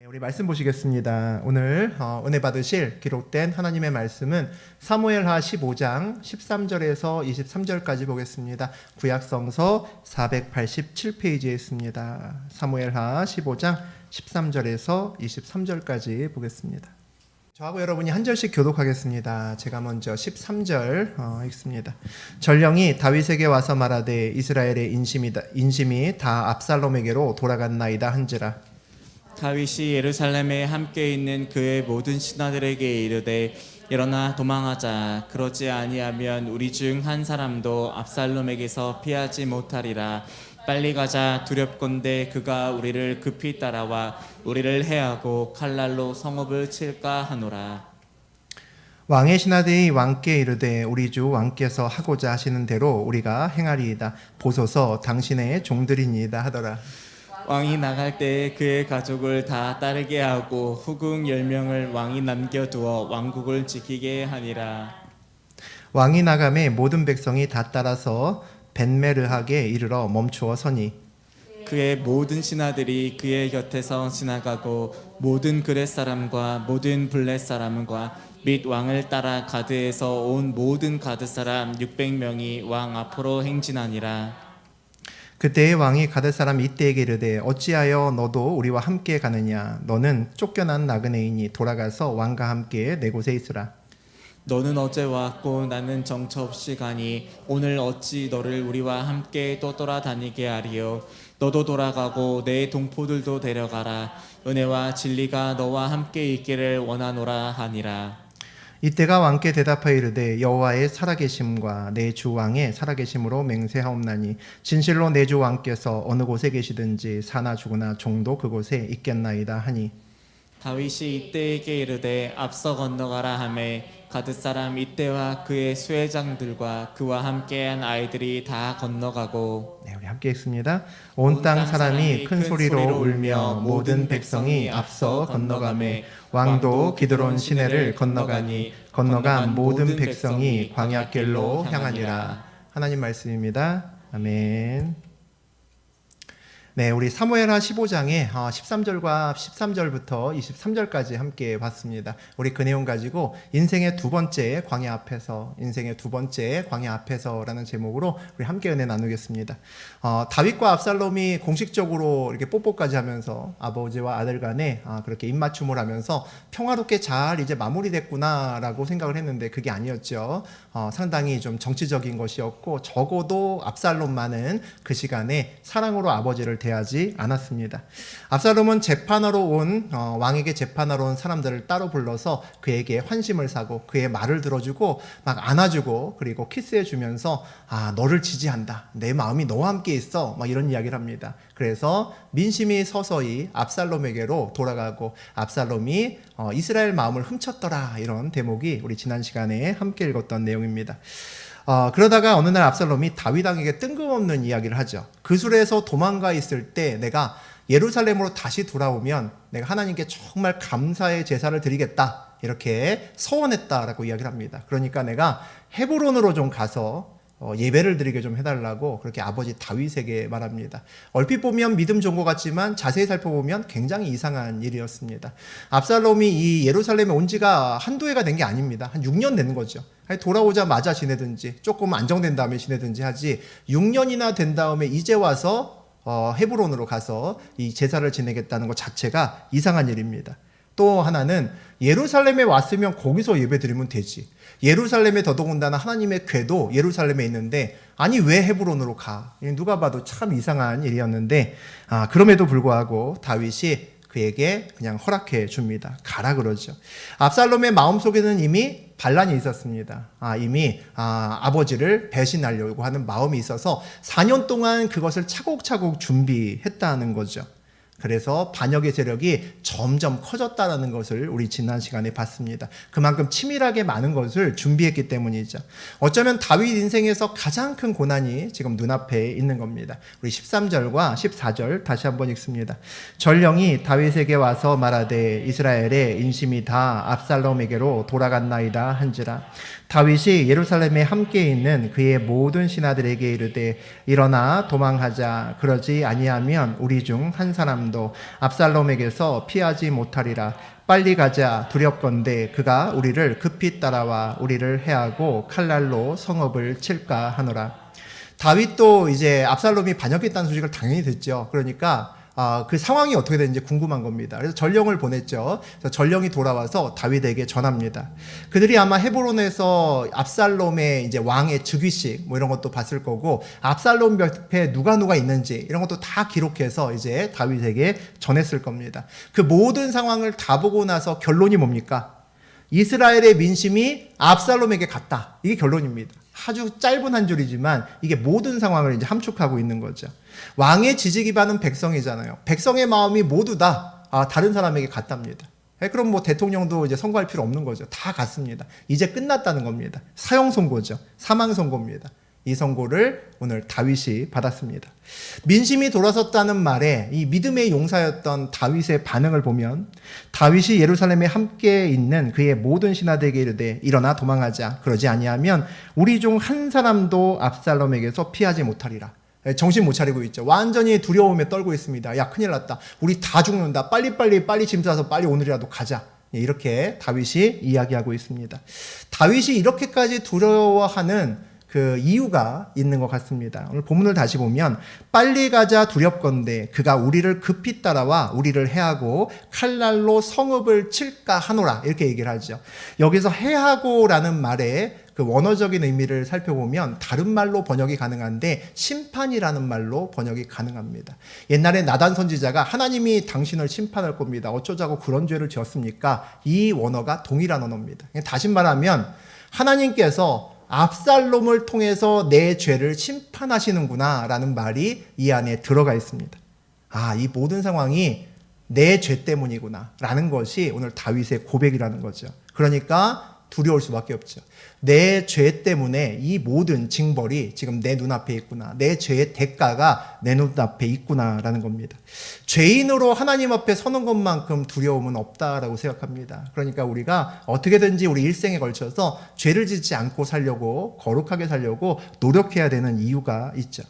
우리 말씀 보시겠습니다. 오늘 은혜 받으실 기록된 하나님의 말씀은 사무엘하 15장 13절에서 23절까지 보겠습니다. 구약성서 487페이지에 있습니다. 사무엘하 15장 13절에서 23절까지 보겠습니다. 저하고 여러분이 한 절씩 교독하겠습니다. 제가 먼저 13절 읽습니다. 전령이 다윗에게 와서 말하되 이스라엘의 인심이 다 압살롬에게로 돌아갔나이다 한지라. 다윗이 예루살렘에 함께 있는 그의 모든 신하들에게 이르되 일어나 도망하자. 그러지 아니하면 우리 중 한 사람도 압살롬에게서 피하지 못하리라. 빨리 가자. 두렵건대 그가 우리를 급히 따라와 우리를 해하고 칼날로 성읍을 칠까 하노라. 왕의 신하들이 왕께 이르되 우리 주 왕께서 하고자 하시는 대로 우리가 행하리이다. 보소서 당신의 종들이니이다 하더라. 왕이 나갈 때에 그의 가족을 다 따르게 하고 후궁 10명을 왕이 남겨두어 왕국을 지키게 하니라. 왕이 나가매 모든 백성이 다 따라서 벤메르하게 이르러 멈추어 서니 그의 모든 신하들이 그의 곁에서 지나가고 모든 그렛 사람과 모든 블렛 사람과 및 왕을 따라 가드에서 온 모든 가드 사람 600명이 왕 앞으로 행진하니라. 그때의 왕이 가드 사람 이때에게 이르되 어찌하여 너도 우리와 함께 가느냐. 너는 쫓겨난 나그네이니 돌아가서 왕과 함께 내 곳에 있으라. 너는 어제 왔고 나는 정처 없이 가니 오늘 어찌 너를 우리와 함께 또 돌아다니게 하리요. 너도 돌아가고 내 동포들도 데려가라. 은혜와 진리가 너와 함께 있기를 원하노라 하니라. 이때가 왕께 대답하여 이르되 여호와의 살아계심과 내 주 왕의 살아계심으로 맹세하옵나니 진실로 내 주 왕께서 어느 곳에 계시든지 사나 죽으나 종도 그곳에 있겠나이다 하니 다윗이 이때에게 이르되 앞서 건너가라 하매 가드 사람 이때와 그의 수혜장들과 그와 함께한 아이들이 다 건너가고. 우리 함께 읽습니다. 온 땅 사람이 큰 소리로 울며 모든 백성이 앞서 건너가매 왕도 기드론 시내를 건너가니 건너간 모든 백성이 광야길로 향하니라. 하나님 말씀입니다. 아멘. 네, 우리 사무엘하 15장에 13절과 13절부터 23절까지 함께 봤습니다. 우리 그 내용 가지고 인생의 두 번째 광야 앞에서라는 제목으로 우리 함께 은혜 나누겠습니다. 다윗과 압살롬이 공식적으로 이렇게 뽀뽀까지 하면서 아버지와 아들 간에 그렇게 입맞춤을 하면서 평화롭게 잘 이제 마무리됐구나라고 생각을 했는데 그게 아니었죠. 상당히 좀 정치적인 것이었고 적어도 압살롬만은 그 시간에 사랑으로 아버지를 대하지 않았습니다. 압살롬은 왕에게 재판하러 온 사람들을 따로 불러서 그에게 환심을 사고 그의 말을 들어주고 막 안아주고 그리고 키스해주면서 너를 지지한다. 내 마음이 너와 함께 있어. 막 이런 이야기를 합니다. 그래서 민심이 서서히 압살롬에게로 돌아가고 압살롬이 이스라엘 마음을 훔쳤더라. 이런 대목이 우리 지난 시간에 함께 읽었던 내용입니다. 그러다가 어느 날 압살롬이 다윗왕에게 뜬금없는 이야기를 하죠. 그술에서 도망가 있을 때 내가 예루살렘으로 다시 돌아오면 내가 하나님께 정말 감사의 제사를 드리겠다. 이렇게 서원했다라고 이야기를 합니다. 그러니까 내가 헤브론으로 좀 가서 예배를 드리게 좀 해달라고 그렇게 아버지 다윗에게 말합니다. 얼핏 보면 믿음 좋은 것 같지만 자세히 살펴보면 굉장히 이상한 일이었습니다. 압살롬이 이 예루살렘에 온 지가 한두 해가 된 게 아닙니다. 한 6년 된 거죠. 돌아오자마자 지내든지 조금 안정된 다음에 지내든지 하지 6년이나 된 다음에 이제 와서 헤브론으로 가서 이 제사를 지내겠다는 것 자체가 이상한 일입니다. 또 하나는 예루살렘에 왔으면 거기서 예배 드리면 되지. 예루살렘에 더더군다나 하나님의 궤도 예루살렘에 있는데 아니 왜 헤브론으로 가? 누가 봐도 참 이상한 일이었는데 그럼에도 불구하고 다윗이 그에게 그냥 허락해 줍니다. 가라 그러죠. 압살롬의 마음속에는 이미 반란이 있었습니다. 이미 아버지를 배신하려고 하는 마음이 있어서 4년 동안 그것을 차곡차곡 준비했다는 거죠. 그래서 반역의 세력이 점점 커졌다는 것을 우리 지난 시간에 봤습니다. 그만큼 치밀하게 많은 것을 준비했기 때문이죠. 어쩌면 다윗 인생에서 가장 큰 고난이 지금 눈앞에 있는 겁니다. 우리 13절과 14절 다시 한번 읽습니다. 전령이 다윗에게 와서 말하되 이스라엘의 인심이 다 압살롬에게로 돌아갔나이다 한지라. 다윗이 예루살렘에 함께 있는 그의 모든 신하들에게 이르되 일어나 도망하자. 그러지 아니하면 우리 중 한 사람도 압살롬에게서 피하지 못하리라. 빨리 가자. 두렵건대 그가 우리를 급히 따라와 우리를 해하고 칼날로 성읍을 칠까 하노라. 다윗도 이제 압살롬이 반역했다는 소식을 당연히 듣죠. 그러니까 그 상황이 어떻게 되는지 궁금한 겁니다. 그래서 전령을 보냈죠. 그래서 전령이 돌아와서 다윗에게 전합니다. 그들이 아마 헤브론에서 압살롬의 이제 왕의 즉위식 뭐 이런 것도 봤을 거고, 압살롬 옆에 누가 있는지 이런 것도 다 기록해서 이제 다윗에게 전했을 겁니다. 그 모든 상황을 다 보고 나서 결론이 뭡니까? 이스라엘의 민심이 압살롬에게 갔다. 이게 결론입니다. 아주 짧은 한 줄이지만 이게 모든 상황을 이제 함축하고 있는 거죠. 왕의 지지 기반은 백성이잖아요. 백성의 마음이 모두 다 다른 사람에게 갔답니다. 그럼 뭐 대통령도 이제 선고할 필요 없는 거죠. 다 갔습니다. 이제 끝났다는 겁니다. 사형 선고죠. 사망 선고입니다. 이 선고를 오늘 다윗이 받았습니다. 민심이 돌아섰다는 말에 이 믿음의 용사였던 다윗의 반응을 보면, 다윗이 예루살렘에 함께 있는 그의 모든 신하들에게 이르되 일어나 도망하자. 그러지 아니하면 우리 중 한 사람도 압살롬에게서 피하지 못하리라. 정신 못 차리고 있죠. 완전히 두려움에 떨고 있습니다. 야, 큰일 났다. 우리 다 죽는다. 빨리 짐 싸서 빨리 오늘이라도 가자. 이렇게 다윗이 이야기하고 있습니다. 다윗이 이렇게까지 두려워하는 그 이유가 있는 것 같습니다. 오늘 본문을 다시 보면 빨리 가자 두렵건대 그가 우리를 급히 따라와 우리를 해하고 칼날로 성읍을 칠까 하노라. 이렇게 얘기를 하죠. 여기서 해하고라는 말에 그 원어적인 의미를 살펴보면 다른 말로 번역이 가능한데 심판이라는 말로 번역이 가능합니다. 옛날에 나단 선지자가 하나님이 당신을 심판할 겁니다. 어쩌자고 그런 죄를 지었습니까? 이 원어가 동일한 언어입니다. 다시 말하면 하나님께서 압살롬을 통해서 내 죄를 심판하시는구나 라는 말이 이 안에 들어가 있습니다. 이 모든 상황이 내 죄 때문이구나 라는 것이 오늘 다윗의 고백이라는 거죠. 그러니까 두려울 수밖에 없죠. 내 죄 때문에 이 모든 징벌이 지금 내 눈앞에 있구나. 내 죄의 대가가 내 눈앞에 있구나라는 겁니다. 죄인으로 하나님 앞에 서는 것만큼 두려움은 없다라고 생각합니다. 그러니까 우리가 어떻게든지 우리 일생에 걸쳐서 죄를 짓지 않고 살려고, 거룩하게 살려고 노력해야 되는 이유가 있죠.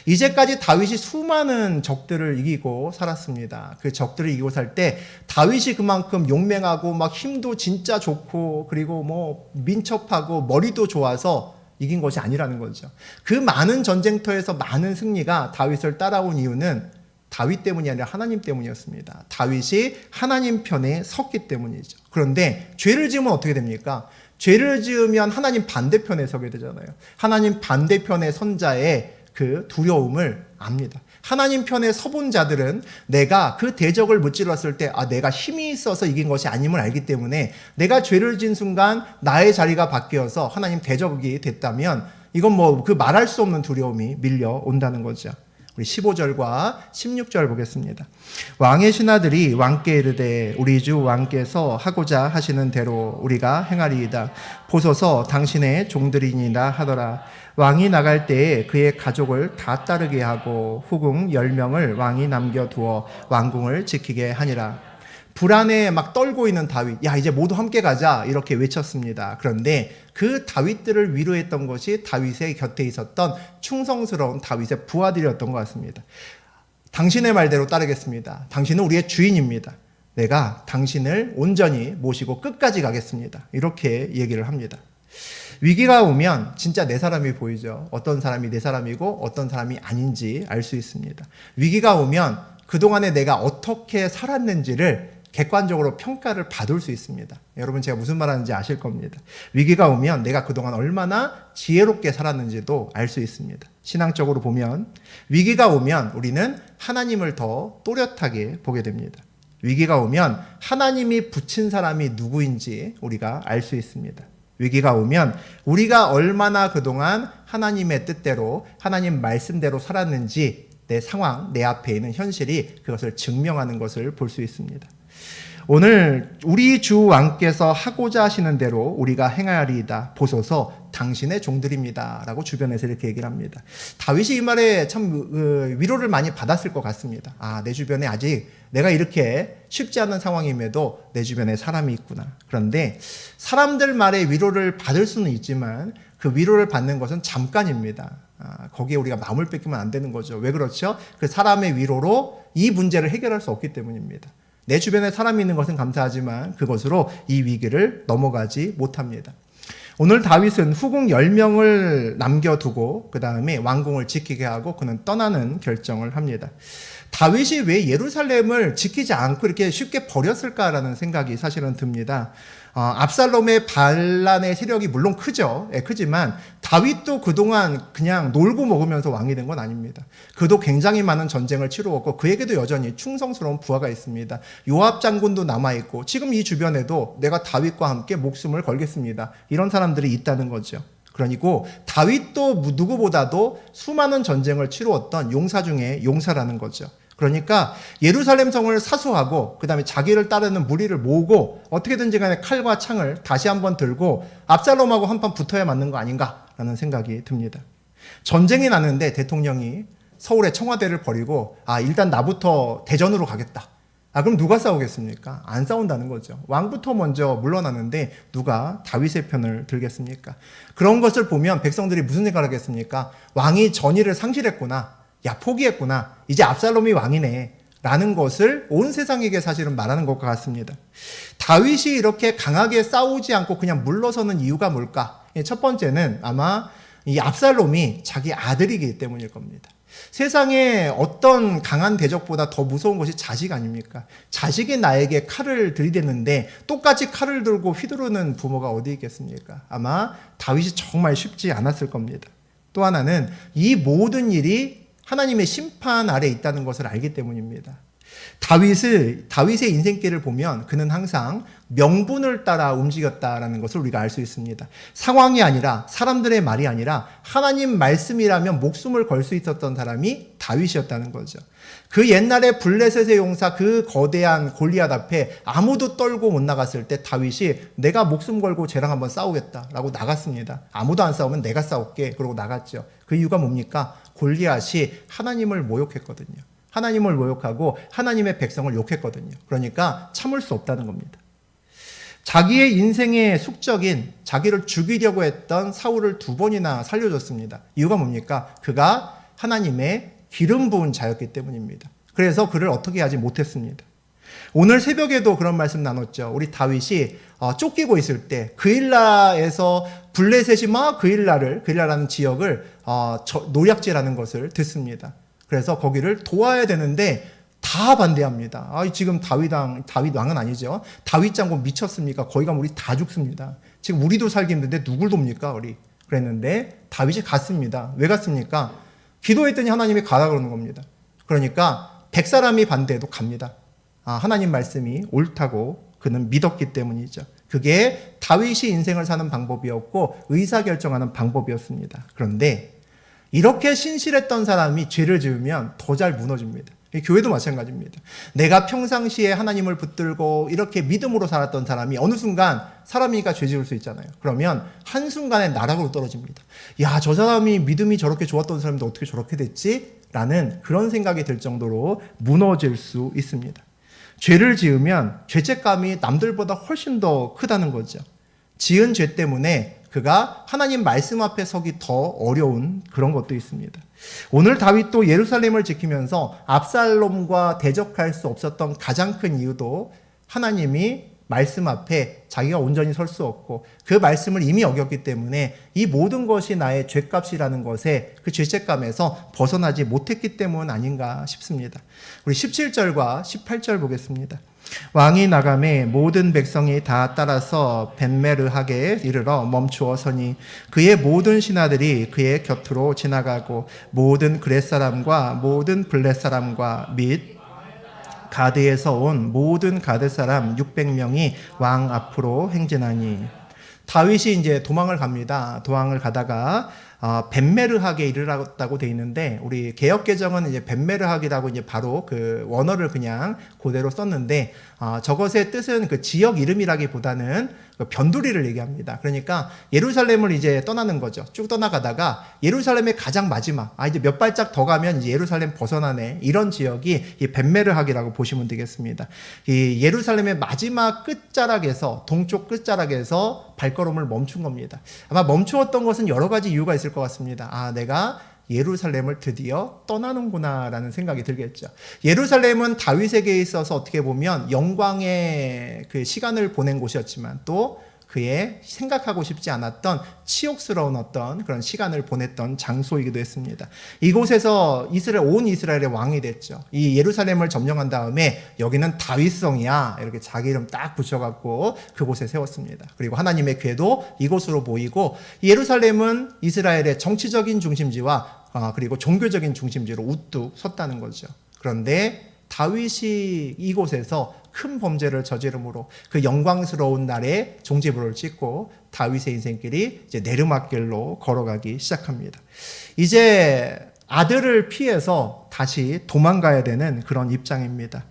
이제까지 다윗이 수많은 적들을 이기고 살았습니다. 그 적들을 이기고 살 때 다윗이 그만큼 용맹하고 막 힘도 진짜 좋고 그리고 뭐 민첩하고 머리도 좋아서 이긴 것이 아니라는 거죠. 그 많은 전쟁터에서 많은 승리가 다윗을 따라온 이유는 다윗 때문이 아니라 하나님 때문이었습니다. 다윗이 하나님 편에 섰기 때문이죠. 그런데 죄를 지으면 어떻게 됩니까? 죄를 지으면 하나님 반대편에 서게 되잖아요. 하나님 반대편의 선자의 그 두려움을 압니다. 하나님 편에 서본 자들은 내가 그 대적을 무찔렀을 때 내가 힘이 있어서 이긴 것이 아님을 알기 때문에 내가 죄를 진 순간 나의 자리가 바뀌어서 하나님 대적이 됐다면 이건 뭐 그 말할 수 없는 두려움이 밀려온다는 거죠. 우리 15절과 16절 보겠습니다. 왕의 신하들이 왕께 이르되 우리 주 왕께서 하고자 하시는 대로 우리가 행하리이다. 보소서 당신의 종들이니라 하더라. 왕이 나갈 때에 그의 가족을 다 따르게 하고 후궁 10명을 왕이 남겨두어 왕궁을 지키게 하니라. 불안에 막 떨고 있는 다윗, 야 이제 모두 함께 가자 이렇게 외쳤습니다. 그런데 그 다윗들을 위로했던 것이 다윗의 곁에 있었던 충성스러운 다윗의 부하들이었던 것 같습니다. 당신의 말대로 따르겠습니다. 당신은 우리의 주인입니다. 내가 당신을 온전히 모시고 끝까지 가겠습니다. 이렇게 얘기를 합니다. 위기가 오면 진짜 내 사람이 보이죠. 어떤 사람이 내 사람이고 어떤 사람이 아닌지 알 수 있습니다. 위기가 오면 그동안에 내가 어떻게 살았는지를 객관적으로 평가를 받을 수 있습니다. 여러분 제가 무슨 말하는지 아실 겁니다. 위기가 오면 내가 그동안 얼마나 지혜롭게 살았는지도 알 수 있습니다. 신앙적으로 보면 위기가 오면 우리는 하나님을 더 또렷하게 보게 됩니다. 위기가 오면 하나님이 붙인 사람이 누구인지 우리가 알 수 있습니다. 위기가 오면 우리가 얼마나 그동안 하나님의 뜻대로 하나님 말씀대로 살았는지 내 상황, 내 앞에 있는 현실이 그것을 증명하는 것을 볼 수 있습니다. 오늘 우리 주 왕께서 하고자 하시는 대로 우리가 행하리이다. 보소서 당신의 종들입니다. 라고 주변에서 이렇게 얘기를 합니다. 다윗이 이 말에 참 위로를 많이 받았을 것 같습니다. 아, 내 주변에 아직 내가 이렇게 쉽지 않은 상황임에도 내 주변에 사람이 있구나. 그런데 사람들 말에 위로를 받을 수는 있지만 그 위로를 받는 것은 잠깐입니다. 거기에 우리가 마음을 뺏기면 안 되는 거죠. 왜 그렇죠? 그 사람의 위로로 이 문제를 해결할 수 없기 때문입니다. 내 주변에 사람이 있는 것은 감사하지만 그것으로 이 위기를 넘어가지 못합니다. 오늘 다윗은 후궁 10명을 남겨두고 그 다음에 왕궁을 지키게 하고 그는 떠나는 결정을 합니다. 다윗이 왜 예루살렘을 지키지 않고 이렇게 쉽게 버렸을까라는 생각이 사실은 듭니다. 압살롬의 반란의 세력이 물론 크죠. 크지만 다윗도 그동안 그냥 놀고 먹으면서 왕이 된 건 아닙니다. 그도 굉장히 많은 전쟁을 치루었고 그에게도 여전히 충성스러운 부하가 있습니다. 요압 장군도 남아있고 지금 이 주변에도 내가 다윗과 함께 목숨을 걸겠습니다. 이런 사람들이 있다는 거죠. 그러니까 다윗도 누구보다도 수많은 전쟁을 치루었던 용사 중에 용사라는 거죠. 그러니까 예루살렘 성을 사수하고 그 다음에 자기를 따르는 무리를 모으고 어떻게든지 간에 칼과 창을 다시 한번 들고 압살롬하고 한판 붙어야 맞는 거 아닌가라는 생각이 듭니다. 전쟁이 났는데 대통령이 서울의 청와대를 버리고 일단 나부터 대전으로 가겠다. 그럼 누가 싸우겠습니까? 안 싸운다는 거죠. 왕부터 먼저 물러나는데 누가 다윗의 편을 들겠습니까? 그런 것을 보면 백성들이 무슨 생각을 하겠습니까? 왕이 전의를 상실했구나. 야, 포기했구나. 이제 압살롬이 왕이네. 라는 것을 온 세상에게 사실은 말하는 것과 같습니다. 다윗이 이렇게 강하게 싸우지 않고 그냥 물러서는 이유가 뭘까? 첫 번째는 아마 이 압살롬이 자기 아들이기 때문일 겁니다. 세상에 어떤 강한 대적보다 더 무서운 것이 자식 아닙니까? 자식이 나에게 칼을 들이대는데 똑같이 칼을 들고 휘두르는 부모가 어디 있겠습니까? 아마 다윗이 정말 쉽지 않았을 겁니다. 또 하나는 이 모든 일이 하나님의 심판 아래 있다는 것을 알기 때문입니다. 다윗의 인생길을 보면 그는 항상 명분을 따라 움직였다라는 것을 우리가 알 수 있습니다. 상황이 아니라 사람들의 말이 아니라 하나님 말씀이라면 목숨을 걸 수 있었던 사람이 다윗이었다는 거죠. 그 옛날에 블레셋의 용사 그 거대한 골리앗 앞에 아무도 떨고 못 나갔을 때 다윗이 내가 목숨 걸고 쟤랑 한번 싸우겠다라고 나갔습니다. 아무도 안 싸우면 내가 싸울게. 그러고 나갔죠. 그 이유가 뭡니까? 골리앗이 하나님을 모욕했거든요. 하나님을 모욕하고 하나님의 백성을 욕했거든요. 그러니까 참을 수 없다는 겁니다. 자기의 인생의 숙적인 자기를 죽이려고 했던 사울을 2번이나 살려줬습니다. 이유가 뭡니까? 그가 하나님의 기름 부은 자였기 때문입니다. 그래서 그를 어떻게 하지 못했습니다. 오늘 새벽에도 그런 말씀 나눴죠. 우리 다윗이 쫓기고 있을 때 그일라에서 블레셋이 막 그일라라는 지역을 노략질하는 것을 듣습니다. 그래서 거기를 도와야 되는데 다 반대합니다. 지금 다윗 왕은 아니죠. 다윗 장군 미쳤습니까? 거기 가면 우리 다 죽습니다. 지금 우리도 살기 힘든데 누굴 돕니까? 우리. 그랬는데 다윗이 갔습니다. 왜 갔습니까? 기도했더니 하나님이 가라 그러는 겁니다. 그러니까 100사람이 반대해도 갑니다. 하나님 말씀이 옳다고 그는 믿었기 때문이죠. 그게 다윗이 인생을 사는 방법이었고 의사결정하는 방법이었습니다. 그런데 이렇게 신실했던 사람이 죄를 지으면 더 잘 무너집니다. 교회도 마찬가지입니다. 내가 평상시에 하나님을 붙들고 이렇게 믿음으로 살았던 사람이 어느 순간 사람이니까 죄 지을 수 있잖아요. 그러면 한순간에 나락으로 떨어집니다. 야, 저 사람이 믿음이 저렇게 좋았던 사람인데 어떻게 저렇게 됐지? 라는 그런 생각이 들 정도로 무너질 수 있습니다. 죄를 지으면 죄책감이 남들보다 훨씬 더 크다는 거죠. 지은 죄 때문에 그가 하나님 말씀 앞에 서기 더 어려운 그런 것도 있습니다. 오늘 다윗도 예루살렘을 지키면서 압살롬과 대적할 수 없었던 가장 큰 이유도 하나님이 말씀 앞에 자기가 온전히 설 수 없고 그 말씀을 이미 어겼기 때문에 이 모든 것이 나의 죄값이라는 것에 그 죄책감에서 벗어나지 못했기 때문 아닌가 싶습니다. 우리 17절과 18절 보겠습니다. 왕이 나가매 모든 백성이 다 따라서 벤메르하게 이르러 멈추어 서니 그의 모든 신하들이 그의 곁으로 지나가고 모든 그렛 사람과 모든 블렛 사람과 및 가드에서 온 모든 가드 사람 600명이 왕 앞으로 행진하니 다윗이 이제 도망을 갑니다. 도망을 가다가 벤메르학에 이르렀다고 돼 있는데 우리 개역 개정은 이제 벤메르학이라고 이제 바로 그 원어를 그냥 그대로 썼는데 저것의 뜻은 그 지역 이름이라기보다는 그 변두리를 얘기합니다. 그러니까 예루살렘을 이제 떠나는 거죠. 쭉 떠나가다가 예루살렘의 가장 마지막, 이제 몇 발짝 더 가면 이제 예루살렘 벗어나네. 이런 지역이 이 벤메르학이라고 보시면 되겠습니다. 이 예루살렘의 마지막 끝자락에서, 동쪽 끝자락에서 발걸음을 멈춘 겁니다. 아마 멈추었던 것은 여러 가지 이유가 있을 것 같습니다. 내가 예루살렘을 드디어 떠나는구나 라는 생각이 들겠죠. 예루살렘은 다윗에게 있어서 어떻게 보면 영광의 그 시간을 보낸 곳이었지만 또 그의 생각하고 싶지 않았던 치욕스러운 어떤 그런 시간을 보냈던 장소이기도 했습니다. 이곳에서 온 이스라엘의 왕이 됐죠. 이 예루살렘을 점령한 다음에 여기는 다윗성이야 이렇게 자기 이름 딱 붙여갖고 그곳에 세웠습니다. 그리고 하나님의 궤도 이곳으로 모이고 예루살렘은 이스라엘의 정치적인 중심지와 그리고 종교적인 중심지로 우뚝 섰다는 거죠. 그런데 다윗이 이곳에서 큰 범죄를 저지름으로 그 영광스러운 날에 종지부를 찍고 다윗의 인생길이 이제 내르막길로 걸어가기 시작합니다. 이제 아들을 피해서 다시 도망가야 되는 그런 입장입니다.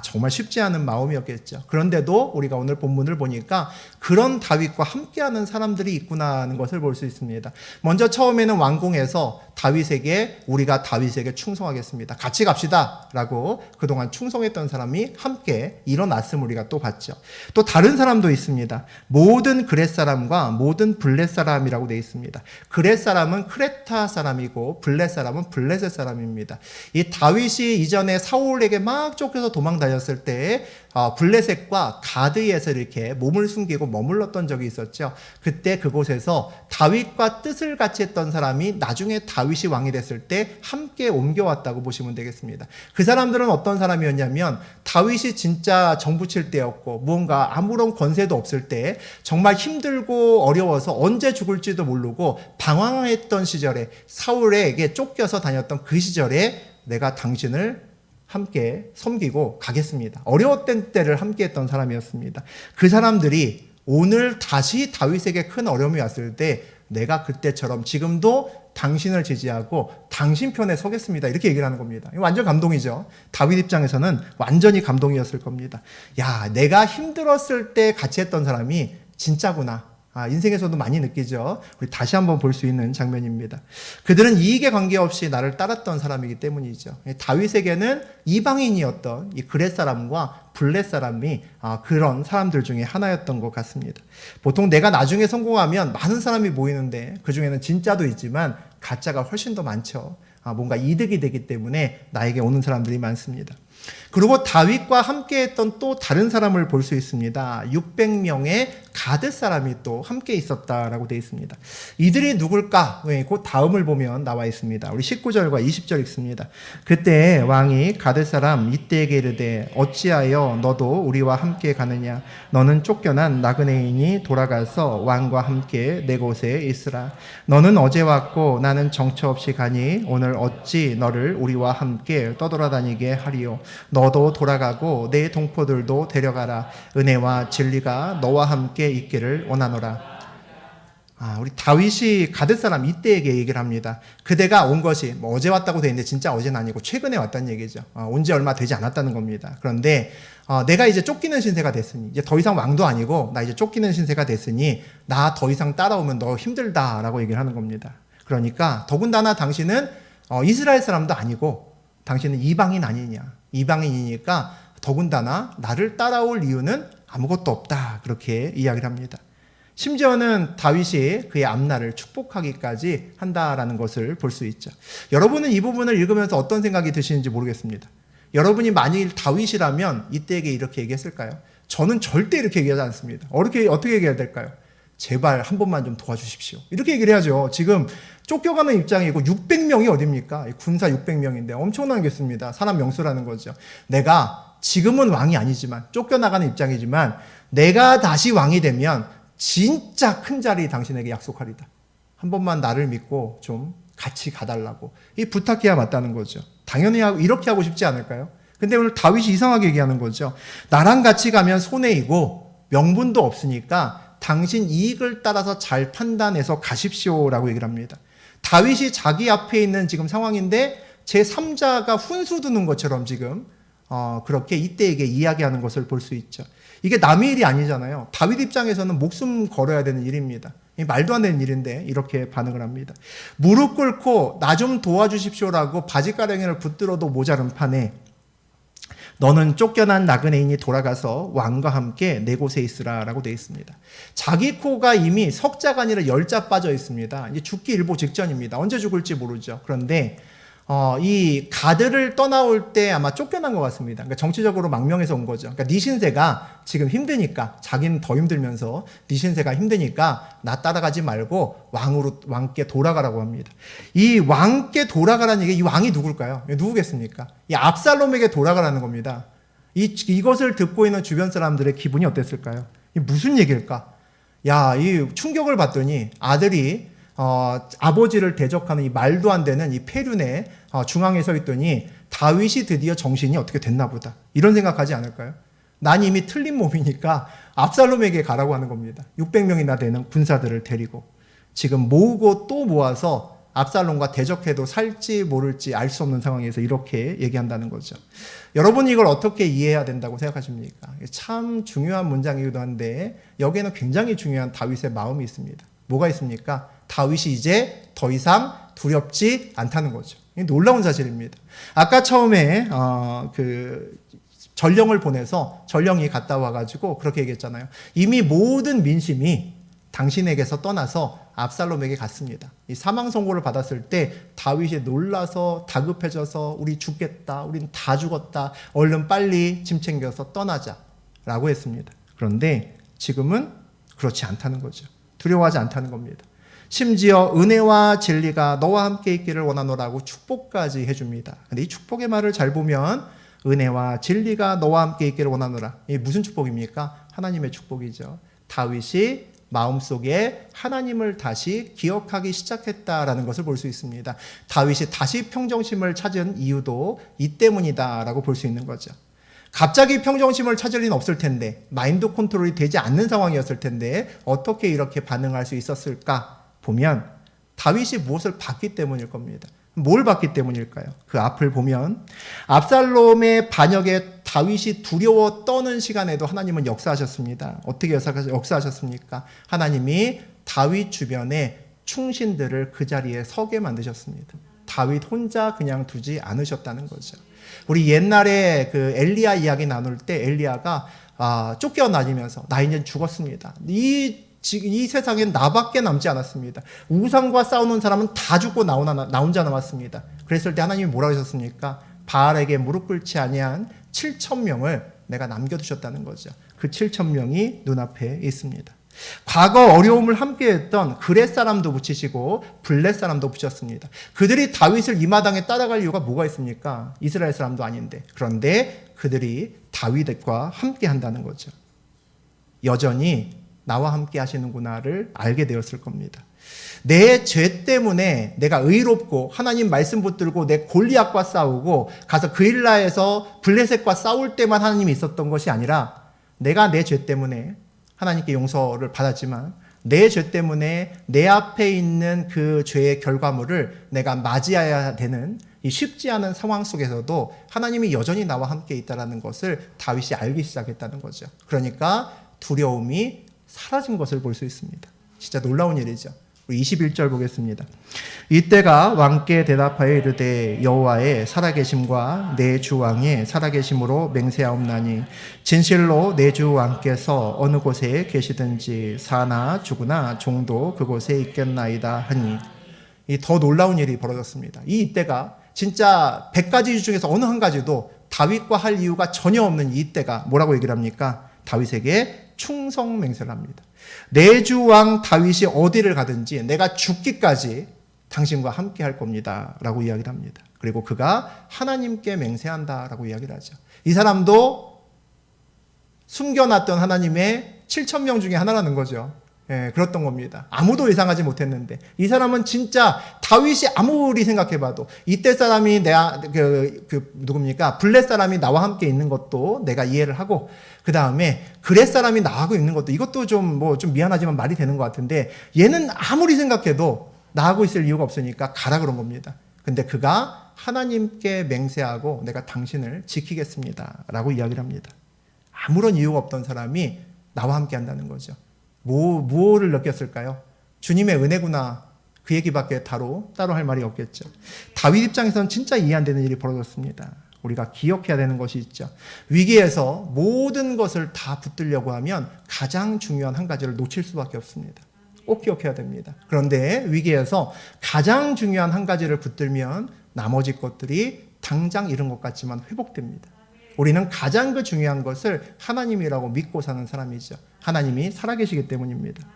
정말 쉽지 않은 마음이었겠죠. 그런데도 우리가 오늘 본문을 보니까 그런 다윗과 함께하는 사람들이 있구나 하는 것을 볼 수 있습니다. 먼저 처음에는 왕궁에서 다윗에게 우리가 다윗에게 충성하겠습니다. 같이 갑시다 라고 그동안 충성했던 사람이 함께 일어났음을 우리가 또 봤죠. 또 다른 사람도 있습니다. 모든 그렛 사람과 모든 블렛 사람이라고 되어 있습니다. 그렛 사람은 크레타 사람이고 블렛 사람은 블레셋 사람입니다. 이 다윗이 이전에 사울에게 막 쫓겨서 도망 다녔을 때 블레셋과 가드에서 이렇게 몸을 숨기고 머물렀던 적이 있었죠. 그때 그곳에서 다윗과 뜻을 같이 했던 사람이 나중에 다윗이 왕이 됐을 때 함께 옮겨왔다고 보시면 되겠습니다. 그 사람들은 어떤 사람이었냐면 다윗이 진짜 정부 칠 때였고 무언가 아무런 권세도 없을 때 정말 힘들고 어려워서 언제 죽을지도 모르고 방황했던 시절에 사울에게 쫓겨서 다녔던 그 시절에 내가 당신을 함께 섬기고 가겠습니다. 어려웠던 때를 함께 했던 사람이었습니다. 그 사람들이 오늘 다시 다윗에게 큰 어려움이 왔을 때 내가 그때처럼 지금도 당신을 지지하고 당신 편에 서겠습니다. 이렇게 얘기를 하는 겁니다. 완전 감동이죠. 다윗 입장에서는 완전히 감동이었을 겁니다. 내가 힘들었을 때 같이 했던 사람이 진짜구나. 인생에서도 많이 느끼죠. 우리 다시 한번 볼 수 있는 장면입니다. 그들은 이익에 관계없이 나를 따랐던 사람이기 때문이죠. 다윗에게는 이방인이었던 이 그렛 사람과 블렛 사람이 그런 사람들 중에 하나였던 것 같습니다. 보통 내가 나중에 성공하면 많은 사람이 모이는데 그 중에는 진짜도 있지만 가짜가 훨씬 더 많죠. 뭔가 이득이 되기 때문에 나에게 오는 사람들이 많습니다. 그리고 다윗과 함께했던 또 다른 사람을 볼 수 있습니다. 600명의 가드 사람이 또 함께 있었다라고 되어 있습니다. 이들이 누굴까? 그 다음을 보면 나와 있습니다. 우리 19절과 20절 읽습니다. 그때 왕이 가드 사람 이때에게 이르되 어찌하여 너도 우리와 함께 가느냐? 너는 쫓겨난 나그네인이 돌아가서 왕과 함께 내 곳에 있으라. 너는 어제 왔고 나는 정처 없이 가니 오늘 어찌 너를 우리와 함께 떠돌아다니게 하리요? 너도 돌아가고 내 동포들도 데려가라. 은혜와 진리가 너와 함께 있기를 원하노라. 우리 다윗이 가드 사람 이때에게 얘기를 합니다. 그대가 온 것이 어제 왔다고 되어 있는데 진짜 어제는 아니고 최근에 왔다는 얘기죠. 온 지 얼마 되지 않았다는 겁니다. 그런데 내가 이제 쫓기는 신세가 됐으니 이제 더 이상 왕도 아니고 나 이제 쫓기는 신세가 됐으니 나 더 이상 따라오면 너 힘들다라고 얘기를 하는 겁니다. 그러니까 더군다나 당신은 이스라엘 사람도 아니고 당신은 이방인 아니냐. 이방인이니까 더군다나 나를 따라올 이유는 아무것도 없다. 그렇게 이야기를 합니다. 심지어는 다윗이 그의 앞날을 축복하기까지 한다라는 것을 볼 수 있죠. 여러분은 이 부분을 읽으면서 어떤 생각이 드시는지 모르겠습니다. 여러분이 만일 다윗이라면 이때에게 이렇게 얘기했을까요? 저는 절대 이렇게 얘기하지 않습니다. 어떻게 얘기해야 될까요? 제발 한 번만 좀 도와주십시오. 이렇게 얘기를 해야죠. 지금 쫓겨가는 입장이고 600명이 어딥니까? 군사 600명인데 엄청난 겠습니다. 사람 명수라는 거죠. 내가 지금은 왕이 아니지만 쫓겨나가는 입장이지만 내가 다시 왕이 되면 진짜 큰 자리 당신에게 약속하리다. 한 번만 나를 믿고 좀 같이 가달라고. 이 부탁해야 맞다는 거죠. 당연히 이렇게 하고 싶지 않을까요? 근데 오늘 다윗이 이상하게 얘기하는 거죠. 나랑 같이 가면 손해이고 명분도 없으니까 당신 이익을 따라서 잘 판단해서 가십시오라고 얘기를 합니다. 다윗이 자기 앞에 있는 지금 상황인데 제3자가 훈수 두는 것처럼 지금 그렇게 이때에게 이야기하는 것을 볼 수 있죠. 이게 남의 일이 아니잖아요. 다윗 입장에서는 목숨 걸어야 되는 일입니다. 말도 안 되는 일인데 이렇게 반응을 합니다. 무릎 꿇고 나 좀 도와주십시오라고 바지가랑이를 붙들어도 모자른 판에 너는 쫓겨난 나그네인이 돌아가서 왕과 함께 내 곳에 있으라라고 되어 있습니다. 자기 코가 이미 석자가 아니라 열자 빠져 있습니다. 이제 죽기 일보 직전입니다. 언제 죽을지 모르죠. 그런데 이 가드를 떠나올 때 아마 쫓겨난 것 같습니다. 그러니까 정치적으로 망명해서 온 거죠. 그러니까 네 신세가 지금 힘드니까, 자기는 더 힘들면서 네 신세가 힘드니까 나 따라가지 말고 왕께 돌아가라고 합니다. 이 왕께 돌아가라는 얘기, 이 왕이 누굴까요? 누구겠습니까? 이 압살롬에게 돌아가라는 겁니다. 이것을 듣고 있는 주변 사람들의 기분이 어땠을까요? 이 무슨 얘기일까? 야, 이 충격을 받더니 아들이 아버지를 대적하는 이 말도 안 되는 이 페륜의 중앙에 서 있더니 다윗이 드디어 정신이 어떻게 됐나 보다. 이런 생각하지 않을까요? 난 이미 틀린 몸이니까 압살롬에게 가라고 하는 겁니다. 600명이나 되는 군사들을 데리고 지금 모으고 또 모아서 압살롬과 대적해도 살지 모를지 알 수 없는 상황에서 이렇게 얘기한다는 거죠. 여러분 이걸 어떻게 이해해야 된다고 생각하십니까? 참 중요한 문장이기도 한데 여기에는 굉장히 중요한 다윗의 마음이 있습니다. 뭐가 있습니까? 다윗이 이제 더 이상 두렵지 않다는 거죠. 놀라운 사실입니다. 아까 처음에 전령을 보내서 전령이 갔다 와가지고 그렇게 얘기했잖아요. 이미 모든 민심이 당신에게서 떠나서 압살롬에게 갔습니다. 이 사망 선고를 받았을 때 다윗이 놀라서 다급해져서 우리 죽겠다, 우린 다 죽었다, 얼른 빨리 짐 챙겨서 떠나자라고 했습니다. 그런데 지금은 그렇지 않다는 거죠. 두려워하지 않다는 겁니다. 심지어 은혜와 진리가 너와 함께 있기를 원하노라고 축복까지 해줍니다. 근데 이 축복의 말을 잘 보면 은혜와 진리가 너와 함께 있기를 원하노라. 이게 무슨 축복입니까? 하나님의 축복이죠. 다윗이 마음속에 하나님을 다시 기억하기 시작했다라는 것을 볼 수 있습니다. 다윗이 다시 평정심을 찾은 이유도 이 때문이다라고 볼 수 있는 거죠. 갑자기 평정심을 찾을 리는 없을 텐데, 마인드 컨트롤이 되지 않는 상황이었을 텐데 어떻게 이렇게 반응할 수 있었을까 보면 다윗이 무엇을 봤기 때문일 겁니다. 뭘 봤기 때문일까요? 그 앞을 보면 압살롬의 반역에 다윗이 두려워 떠는 시간에도 하나님은 역사하셨습니다. 어떻게 역사하셨습니까? 하나님이 다윗 주변에 충신들을 그 자리에 서게 만드셨습니다. 다윗 혼자 그냥 두지 않으셨다는 거죠. 우리 옛날에 그 엘리야 이야기 나눌 때 엘리야가 쫓겨다니면서 나 이제 죽었습니다. 이 세상엔 나밖에 남지 않았습니다. 우상과 싸우는 사람은 다 죽고 나 혼자 남았습니다. 그랬을 때 하나님이 뭐라고 하셨습니까? 바알에게 무릎 꿇지 아니한 7,000명을 내가 남겨두셨다는 거죠. 그 7,000명이 눈앞에 있습니다. 과거 어려움을 함께했던 그렛 사람도 붙이시고 블렛 사람도 붙였습니다. 그들이 다윗을 이 마당에 따라갈 이유가 뭐가 있습니까? 이스라엘 사람도 아닌데. 그런데 그들이 다윗과 함께 한다는 거죠. 여전히 나와 함께 하시는구나를 알게 되었을 겁니다. 내 죄 때문에 내가 의롭고 하나님 말씀 붙들고 내 골리앗과 싸우고 가서 그일라에서 블레셋과 싸울 때만 하나님이 있었던 것이 아니라 내가 내 죄 때문에 하나님께 용서를 받았지만 내 죄 때문에 내 앞에 있는 그 죄의 결과물을 내가 맞이해야 되는 이 쉽지 않은 상황 속에서도 하나님이 여전히 나와 함께 있다는 것을 다윗이 알기 시작했다는 거죠. 그러니까 두려움이 사라진 것을 볼 수 있습니다. 진짜 놀라운 일이죠. 우리 21절 보겠습니다. 이때가 왕께 대답하여 이르되 여호와의 살아계심과 내 주 왕의 살아계심으로 맹세하옵나니 진실로 내 주 왕께서 어느 곳에 계시든지 사나 죽으나 종도 그곳에 있겠나이다 하니 이 더 놀라운 일이 벌어졌습니다. 이때가 진짜 100가지 중에서 어느 한 가지도 다윗과 할 이유가 전혀 없는 이때가 뭐라고 얘기를 합니까? 다윗에게 충성 맹세를 합니다. 내 주 왕 다윗이 어디를 가든지 내가 죽기까지 당신과 함께 할 겁니다 라고 이야기를 합니다. 그리고 그가 하나님께 맹세한다 라고 이야기를 하죠. 이 사람도 숨겨놨던 하나님의 7,000명 중에 하나라는 거죠. 그랬던 겁니다. 아무도 예상하지 못했는데 이 사람은 진짜 다윗이 아무리 생각해봐도 이때 사람이 누굽니까? 블렛 사람이 나와 함께 있는 것도 내가 이해를 하고 그 다음에 그렛 사람이 나하고 있는 것도 이것도 좀 미안하지만 말이 되는 것 같은데 얘는 아무리 생각해도 나하고 있을 이유가 없으니까 가라 그런 겁니다. 근데 그가 하나님께 맹세하고 내가 당신을 지키겠습니다 라고 이야기를 합니다. 아무런 이유가 없던 사람이 나와 함께 한다는 거죠. 무엇을 느꼈을까요? 주님의 은혜구나. 그 얘기밖에 따로 할 말이 없겠죠. 다윗 입장에서는 진짜 이해 안 되는 일이 벌어졌습니다. 우리가 기억해야 되는 것이 있죠. 위기에서 모든 것을 다 붙들려고 하면 가장 중요한 한 가지를 놓칠 수밖에 없습니다. 꼭 기억해야 됩니다. 그런데 위기에서 가장 중요한 한 가지를 붙들면 나머지 것들이 당장 잃은 것 같지만 회복됩니다. 우리는 가장 그 중요한 것을 하나님이라고 믿고 사는 사람이죠. 하나님이 살아계시기 때문입니다.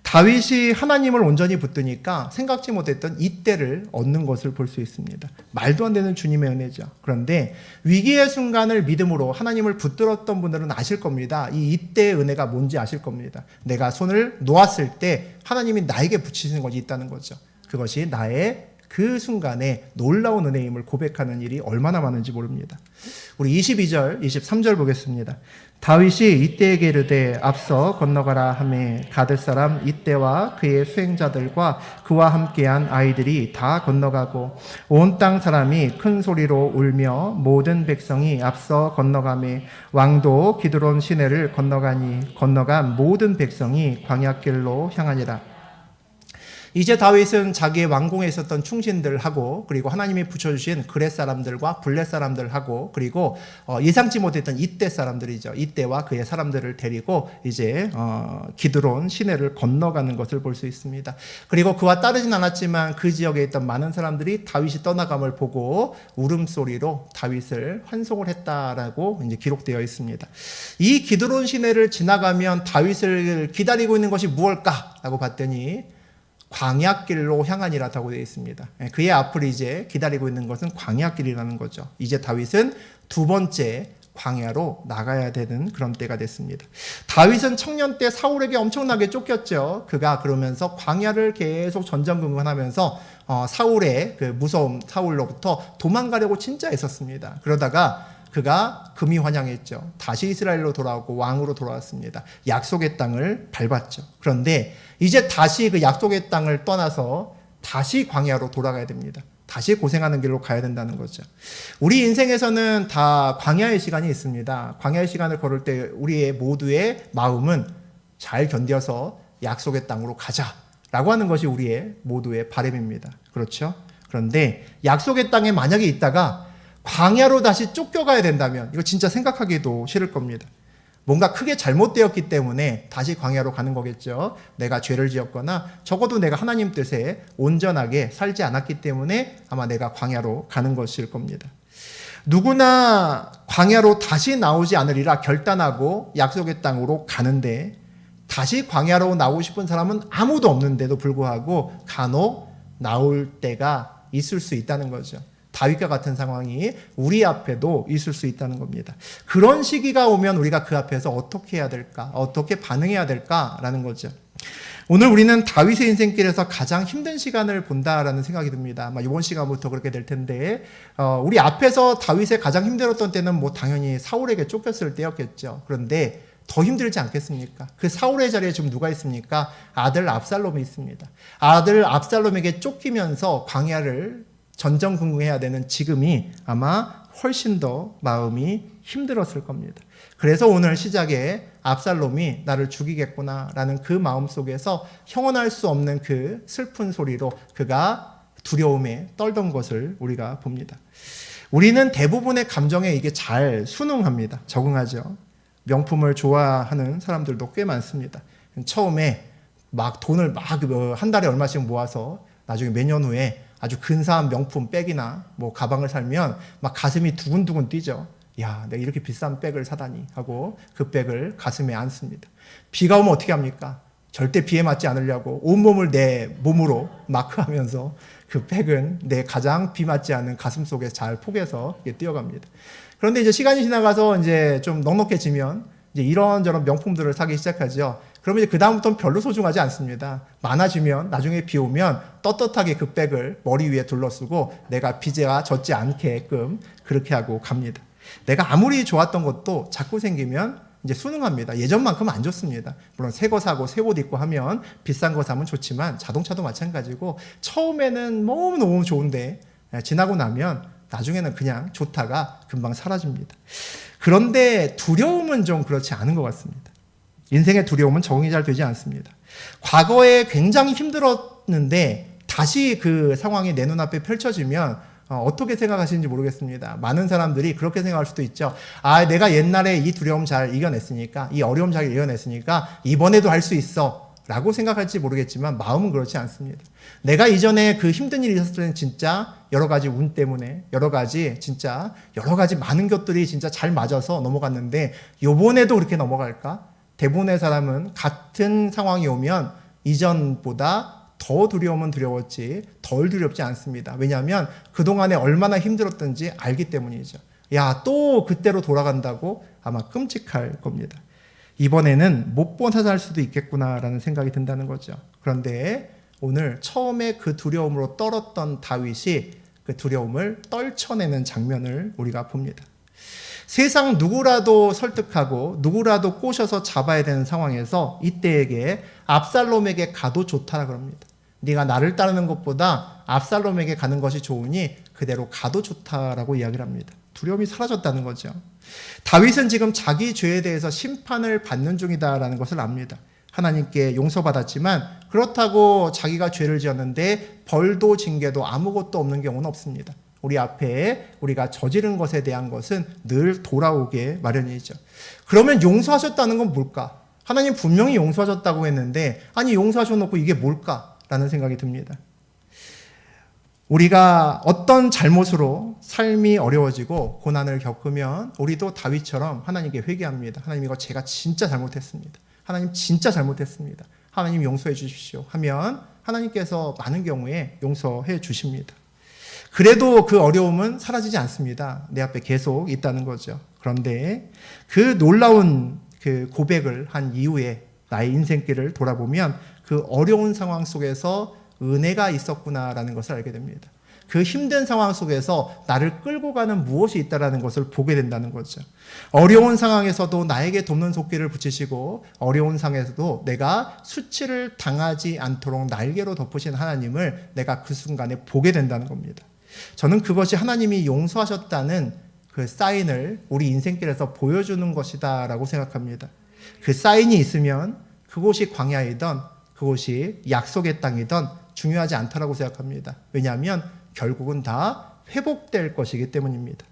다윗이 하나님을 온전히 붙드니까 생각지 못했던 이때를 얻는 것을 볼 수 있습니다. 말도 안 되는 주님의 은혜죠. 그런데 위기의 순간을 믿음으로 하나님을 붙들었던 분들은 아실 겁니다. 이때의 은혜가 뭔지 아실 겁니다. 내가 손을 놓았을 때 하나님이 나에게 붙이시는 것이 있다는 거죠. 그것이 나의 그 순간에 놀라운 은혜임을 고백하는 일이 얼마나 많은지 모릅니다. 우리 22절, 23절 보겠습니다. 다윗이 이때에게 이르되 앞서 건너가라 하매 가들 사람 이때와 그의 수행자들과 그와 함께한 아이들이 다 건너가고 온 땅 사람이 큰 소리로 울며 모든 백성이 앞서 건너가매 왕도 기드론 시내를 건너가니 건너간 모든 백성이 광야길로 향하니라. 이제 다윗은 자기의 왕궁에 있었던 충신들하고 그리고 하나님이 붙여주신 그렛 사람들과 블렛 사람들하고 그리고 예상치 못했던 이때 사람들이죠. 이때와 그의 사람들을 데리고 이제 기드론 시내를 건너가는 것을 볼 수 있습니다. 그리고 그와 따르진 않았지만 그 지역에 있던 많은 사람들이 다윗이 떠나감을 보고 울음소리로 다윗을 환송을 했다라고 이제 기록되어 있습니다. 이 기드론 시내를 지나가면 다윗을 기다리고 있는 것이 무엇일까라고 봤더니 광야길로 향하니라라고 되어 있습니다. 그의 앞을 이제 기다리고 있는 것은 광야길이라는 거죠. 이제 다윗은 두 번째 광야로 나가야 되는 그런 때가 됐습니다. 다윗은 청년 때 사울에게 엄청나게 쫓겼죠. 그가 그러면서 광야를 계속 전전긍긍하면서 사울의 그 무서움, 사울로부터 도망가려고 진짜 애썼습니다. 그러다가 그가 금이 환영했죠. 다시 이스라엘로 돌아오고 왕으로 돌아왔습니다. 약속의 땅을 밟았죠. 그런데 이제 다시 그 약속의 땅을 떠나서 다시 광야로 돌아가야 됩니다. 다시 고생하는 길로 가야 된다는 거죠. 우리 인생에서는 다 광야의 시간이 있습니다. 광야의 시간을 걸을 때 우리의 모두의 마음은 잘 견뎌서 약속의 땅으로 가자라고 하는 것이 우리의 모두의 바람입니다. 그렇죠? 그런데 약속의 땅에 만약에 있다가 광야로 다시 쫓겨가야 된다면 이거 진짜 생각하기도 싫을 겁니다. 뭔가 크게 잘못되었기 때문에 다시 광야로 가는 거겠죠. 내가 죄를 지었거나 적어도 내가 하나님 뜻에 온전하게 살지 않았기 때문에 아마 내가 광야로 가는 것일 겁니다. 누구나 광야로 다시 나오지 않으리라 결단하고 약속의 땅으로 가는데 다시 광야로 나오고 싶은 사람은 아무도 없는데도 불구하고 간혹 나올 때가 있을 수 있다는 거죠. 다윗과 같은 상황이 우리 앞에도 있을 수 있다는 겁니다. 그런 시기가 오면 우리가 그 앞에서 어떻게 해야 될까? 어떻게 반응해야 될까라는 거죠. 오늘 우리는 다윗의 인생길에서 가장 힘든 시간을 본다라는 생각이 듭니다. 아마 이번 시간부터 그렇게 될 텐데 우리 앞에서 다윗의 가장 힘들었던 때는 뭐 당연히 사울에게 쫓겼을 때였겠죠. 그런데 더 힘들지 않겠습니까? 그 사울의 자리에 지금 누가 있습니까? 아들 압살롬이 있습니다. 아들 압살롬에게 쫓기면서 광야를 전전긍긍해야 되는 지금이 아마 훨씬 더 마음이 힘들었을 겁니다. 그래서 오늘 시작에 압살롬이 나를 죽이겠구나라는 그 마음 속에서 형언할 수 없는 그 슬픈 소리로 그가 두려움에 떨던 것을 우리가 봅니다. 우리는 대부분의 감정에 이게 잘 순응합니다. 적응하죠. 명품을 좋아하는 사람들도 꽤 많습니다. 처음에 막 돈을 막 한 달에 얼마씩 모아서 나중에 몇 년 후에 아주 근사한 명품 백이나 뭐 가방을 살면 막 가슴이 두근두근 뛰죠. 야, 내가 이렇게 비싼 백을 사다니 하고 그 백을 가슴에 안습니다. 비가 오면 어떻게 합니까? 절대 비에 맞지 않으려고 온몸을 내 몸으로 마크하면서 그 백은 내 가장 비 맞지 않는 가슴 속에 잘 포개서 뛰어갑니다. 그런데 이제 시간이 지나가서 이제 좀 넉넉해지면 이제 이런저런 명품들을 사기 시작하죠. 그러면 이제 그다음부터는 별로 소중하지 않습니다. 많아지면 나중에 비 오면 떳떳하게 그 백을 머리 위에 둘러쓰고 내가 비가 젖지 않게끔 그렇게 하고 갑니다. 내가 아무리 좋았던 것도 자꾸 생기면 이제 순응합니다. 예전만큼 안 좋습니다. 물론 새 거 사고 새 옷 입고 하면 비싼 거 사면 좋지만 자동차도 마찬가지고 처음에는 너무 좋은데 지나고 나면 나중에는 그냥 좋다가 금방 사라집니다. 그런데 두려움은 좀 그렇지 않은 것 같습니다. 인생의 두려움은 적응이 잘 되지 않습니다. 과거에 굉장히 힘들었는데 다시 그 상황이 내 눈앞에 펼쳐지면 어떻게 생각하시는지 모르겠습니다. 많은 사람들이 그렇게 생각할 수도 있죠. 내가 옛날에 이 두려움 잘 이겨냈으니까, 이 어려움 잘 이겨냈으니까 이번에도 할 수 있어 라고 생각할지 모르겠지만 마음은 그렇지 않습니다. 내가 이전에 그 힘든 일이 있었을 때는 진짜 여러 가지 운 때문에 여러 가지 많은 것들이 진짜 잘 맞아서 넘어갔는데 요번에도 그렇게 넘어갈까? 대부분의 사람은 같은 상황이 오면 이전보다 더 두려움은 두려웠지 덜 두렵지 않습니다. 왜냐하면 그동안에 얼마나 힘들었던지 알기 때문이죠. 또 그때로 돌아간다고 아마 끔찍할 겁니다. 이번에는 못 벗어날 수도 있겠구나라는 생각이 든다는 거죠. 그런데 오늘 처음에 그 두려움으로 떨었던 다윗이 그 두려움을 떨쳐내는 장면을 우리가 봅니다. 세상 누구라도 설득하고 누구라도 꼬셔서 잡아야 되는 상황에서 이때에게 압살롬에게 가도 좋다라 그럽니다. 네가 나를 따르는 것보다 압살롬에게 가는 것이 좋으니 그대로 가도 좋다라고 이야기를 합니다. 두려움이 사라졌다는 거죠. 다윗은 지금 자기 죄에 대해서 심판을 받는 중이다라는 것을 압니다. 하나님께 용서받았지만 그렇다고 자기가 죄를 지었는데 벌도 징계도 아무것도 없는 경우는 없습니다. 우리 앞에 우리가 저지른 것에 대한 것은 늘 돌아오게 마련이죠. 그러면 용서하셨다는 건 뭘까? 하나님 분명히 용서하셨다고 했는데 용서하셔놓고 이게 뭘까? 라는 생각이 듭니다. 우리가 어떤 잘못으로 삶이 어려워지고 고난을 겪으면 우리도 다윗처럼 하나님께 회개합니다. 하나님 이거 제가 진짜 잘못했습니다. 하나님 진짜 잘못했습니다. 하나님 용서해 주십시오 하면 하나님께서 많은 경우에 용서해 주십니다. 그래도 그 어려움은 사라지지 않습니다. 내 앞에 계속 있다는 거죠. 그런데 그 놀라운 그 고백을 한 이후에 나의 인생길을 돌아보면 그 어려운 상황 속에서 은혜가 있었구나라는 것을 알게 됩니다. 그 힘든 상황 속에서 나를 끌고 가는 무엇이 있다라는 것을 보게 된다는 거죠. 어려운 상황에서도 나에게 돕는 손길을 붙이시고 어려운 상황에서도 내가 수치를 당하지 않도록 날개로 덮으신 하나님을 내가 그 순간에 보게 된다는 겁니다. 저는 그것이 하나님이 용서하셨다는 그 사인을 우리 인생길에서 보여주는 것이다 라고 생각합니다. 그 사인이 있으면 그곳이 광야이던 그곳이 약속의 땅이던 중요하지 않다라고 생각합니다. 왜냐하면 결국은 다 회복될 것이기 때문입니다.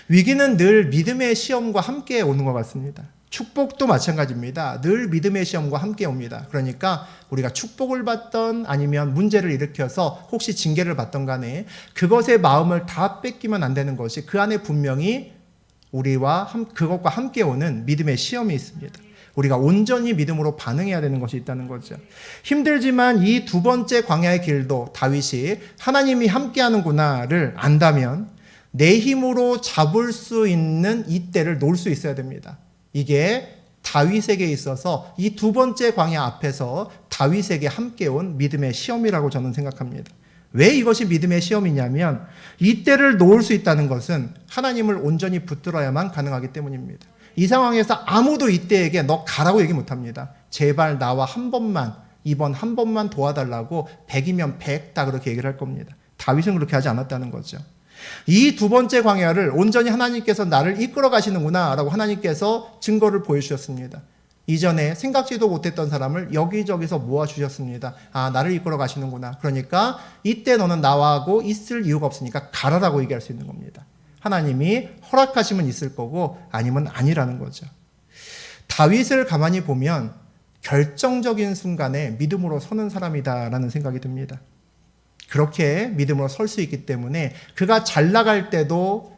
위기는 늘 믿음의 시험과 함께 오는 것 같습니다. 축복도 마찬가지입니다. 늘 믿음의 시험과 함께 옵니다. 그러니까 우리가 축복을 받던 아니면 문제를 일으켜서 혹시 징계를 받던 간에 그것의 마음을 다 뺏기면 안 되는 것이 그 안에 분명히 그것과 함께 오는 믿음의 시험이 있습니다. 우리가 온전히 믿음으로 반응해야 되는 것이 있다는 거죠. 힘들지만 이 두 번째 광야의 길도 다윗이 하나님이 함께하는구나를 안다면 내 힘으로 잡을 수 있는 이 때를 놓을 수 있어야 됩니다. 이게 다윗에게 있어서 이 두 번째 광야 앞에서 다윗에게 함께 온 믿음의 시험이라고 저는 생각합니다. 왜 이것이 믿음의 시험이냐면 이 때를 놓을 수 있다는 것은 하나님을 온전히 붙들어야만 가능하기 때문입니다. 이 상황에서 아무도 이때에게 너 가라고 얘기 못합니다. 제발 나와 이번 한 번만 도와달라고 100이면 100 다 그렇게 얘기를 할 겁니다. 다윗은 그렇게 하지 않았다는 거죠. 이 두 번째 광야를 온전히 하나님께서 나를 이끌어 가시는구나 라고 하나님께서 증거를 보여주셨습니다. 이전에 생각지도 못했던 사람을 여기저기서 모아주셨습니다. 나를 이끌어 가시는구나. 그러니까 이때 너는 나하고 있을 이유가 없으니까 가라라고 얘기할 수 있는 겁니다. 하나님이 허락하시면 있을 거고 아니면 아니라는 거죠. 다윗을 가만히 보면 결정적인 순간에 믿음으로 서는 사람이다라는 생각이 듭니다. 그렇게 믿음으로 설 수 있기 때문에 그가 잘 나갈 때도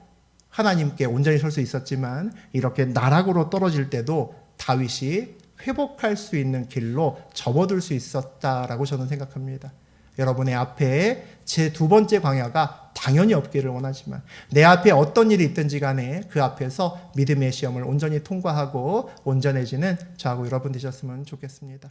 하나님께 온전히 설 수 있었지만 이렇게 나락으로 떨어질 때도 다윗이 회복할 수 있는 길로 접어들 수 있었다라고 저는 생각합니다. 여러분의 앞에 제 두 번째 광야가 당연히 없기를 원하지만 내 앞에 어떤 일이 있든지 간에 그 앞에서 믿음의 시험을 온전히 통과하고 온전해지는 저하고 여러분 되셨으면 좋겠습니다.